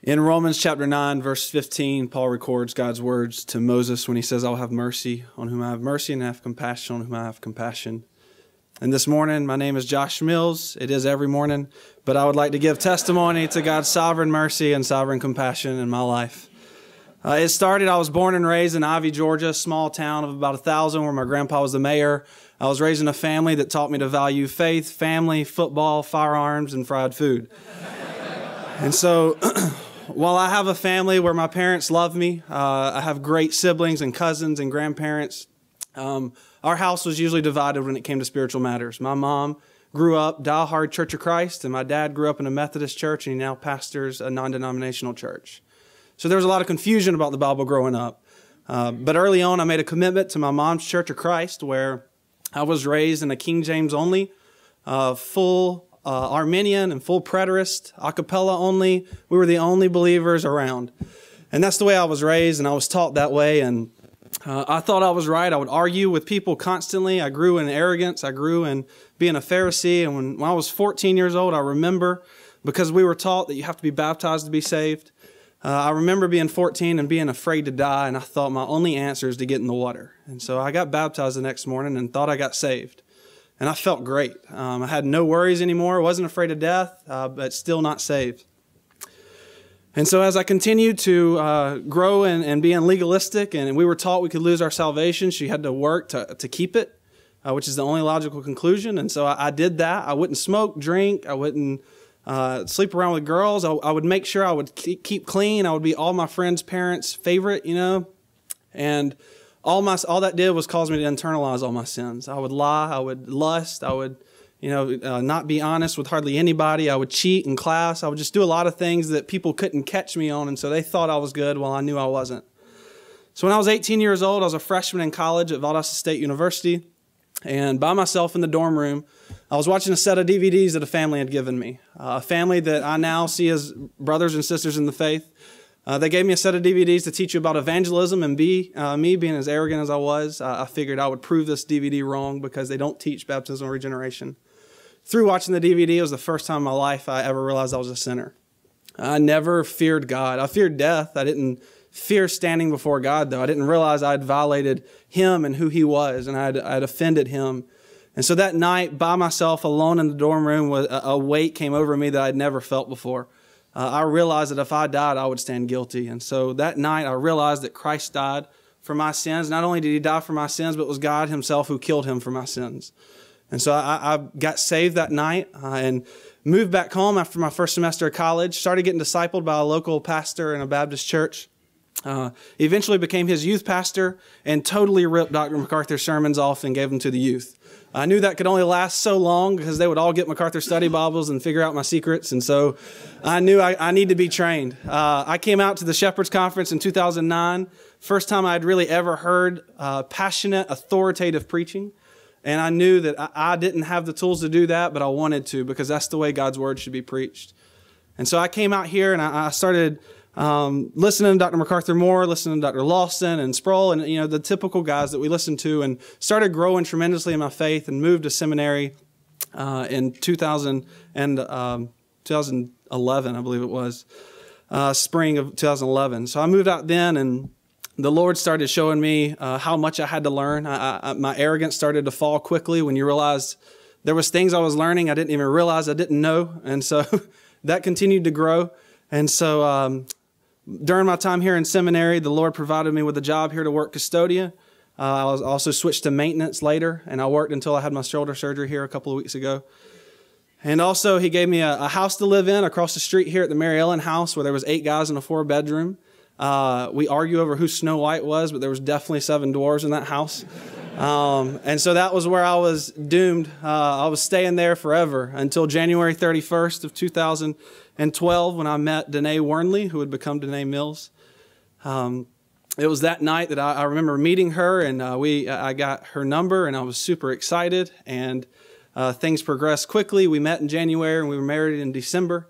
In Romans chapter 9, verse 15, Paul records God's words to Moses when he says, I'll have mercy on whom I have mercy and have compassion on whom I have compassion. And this morning, my name is Josh Mills. It is every morning, but I would like to give testimony to God's sovereign mercy and sovereign compassion in my life. I was born and raised in Ivy, Georgia, a small town of about 1,000 where my grandpa was the mayor. I was raised in a family that taught me to value faith, family, football, firearms, and fried food. And so while I have a family where my parents love me, I have great siblings and cousins and grandparents. Our house was usually divided when it came to spiritual matters. My mom grew up diehard Church of Christ, and my dad grew up in a Methodist church, and he now pastors a non-denominational church. So there was a lot of confusion about the Bible growing up. But early on, I made a commitment to my mom's Church of Christ, where I was raised in a King James only, full Arminian and full preterist, a cappella only. We were the only believers around. And that's the way I was raised, and I was taught that way. And I thought I was right. I would argue with people constantly. I grew in arrogance. I grew in being a Pharisee. And when I was 14 years old, I remember, because we were taught that you have to be baptized to be saved, I remember being 14 and being afraid to die, and I thought my only answer is to get in the water. And so I got baptized the next morning and thought I got saved. And I felt great. I had no worries anymore. I wasn't afraid of death, but still not saved. And so as I continued to grow and being legalistic, and we were taught we could lose our salvation, she had to work to keep it, which is the only logical conclusion. And so I did that. I wouldn't smoke, drink. I wouldn't sleep around with girls. I would make sure I would keep clean. I would be all my friends' parents' favorite, and all that did was cause me to internalize all my sins. I would lie. I would lust. I would, not be honest with hardly anybody. I would cheat in class. I would just do a lot of things that people couldn't catch me on, and so they thought I was good while I knew I wasn't. So when I was 18 years old, I was a freshman in college at Valdosta State University, and by myself in the dorm room, I was watching a set of DVDs that a family had given me, a family that I now see as brothers and sisters in the faith. They gave me a set of DVDs to teach you about evangelism, and me being as arrogant as I was, I figured I would prove this DVD wrong because they don't teach baptismal regeneration. Through watching the DVD, it was the first time in my life I ever realized I was a sinner. I never feared God. I feared death. I didn't fear standing before God, though. I didn't realize I had violated Him and who He was, and I had offended Him. And so that night, by myself, alone in the dorm room, a weight came over me that I'd never felt before. I realized that if I died, I would stand guilty. And so that night, I realized that Christ died for my sins. Not only did He die for my sins, but it was God Himself who killed Him for my sins. And so I got saved that night and moved back home after my first semester of college, started getting discipled by a local pastor in a Baptist church. Eventually became his youth pastor and totally ripped Dr. MacArthur's sermons off and gave them to the youth. I knew that could only last so long because they would all get MacArthur study Bibles and figure out my secrets. And so I knew I need to be trained. I came out to the Shepherds Conference in 2009. First time I'd really ever heard passionate, authoritative preaching. And I knew that I didn't have the tools to do that, but I wanted to because that's the way God's Word should be preached. And so I came out here and I started listening to Dr. MacArthur more, listening to Dr. Lawson and Sproul and, the typical guys that we listened to, and started growing tremendously in my faith and moved to seminary in 2011, I believe it was, spring of 2011. So I moved out then, and the Lord started showing me how much I had to learn. My arrogance started to fall quickly when you realized there was things I was learning I didn't even realize I didn't know. And so that continued to grow. And so during my time here in seminary, the Lord provided me with a job here to work custodian. I was also switched to maintenance later, and I worked until I had my shoulder surgery here a couple of weeks ago. And also He gave me a house to live in across the street here at the Mary Ellen house, where there was 8 guys in a 4-bedroom. We argue over who Snow White was, but there was definitely 7 dwarves in that house. And so that was where I was doomed. I was staying there forever until January 31st of 2012 when I met Danae Wernley, who would become Danae Mills. It was that night that I remember meeting her, and I got her number, and I was super excited, and things progressed quickly. We met in January, and we were married in December.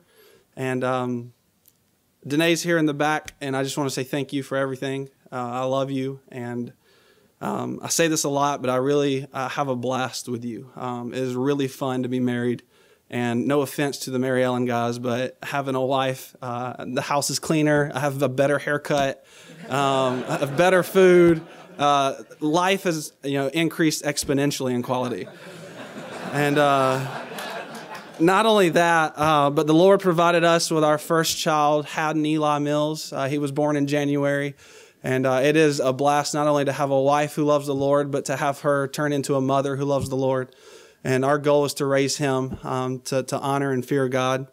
And Danae's here in the back, and I just want to say thank you for everything. I love you, and I say this a lot, but I have a blast with you. It is really fun to be married And no offense to the Mary Ellen guys, but having a wife, the house is cleaner. I have a better haircut, I have better food. Life has increased exponentially in quality. And not only that, but the Lord provided us with our first child, Haddon Eli Mills. He was born in January. And it is a blast not only to have a wife who loves the Lord, but to have her turn into a mother who loves the Lord. And our goal is to raise him to honor and fear God.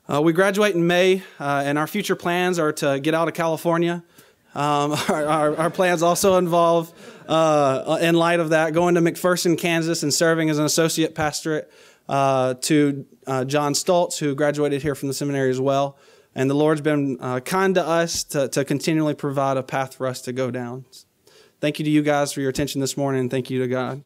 We graduate in May, and our future plans are to get out of California. Our plans also involve, in light of that, going to McPherson, Kansas, and serving as an associate pastorate to John Stoltz, who graduated here from the seminary as well. And the Lord's been kind to us to continually provide a path for us to go down. Thank you to you guys for your attention this morning, and thank you to God.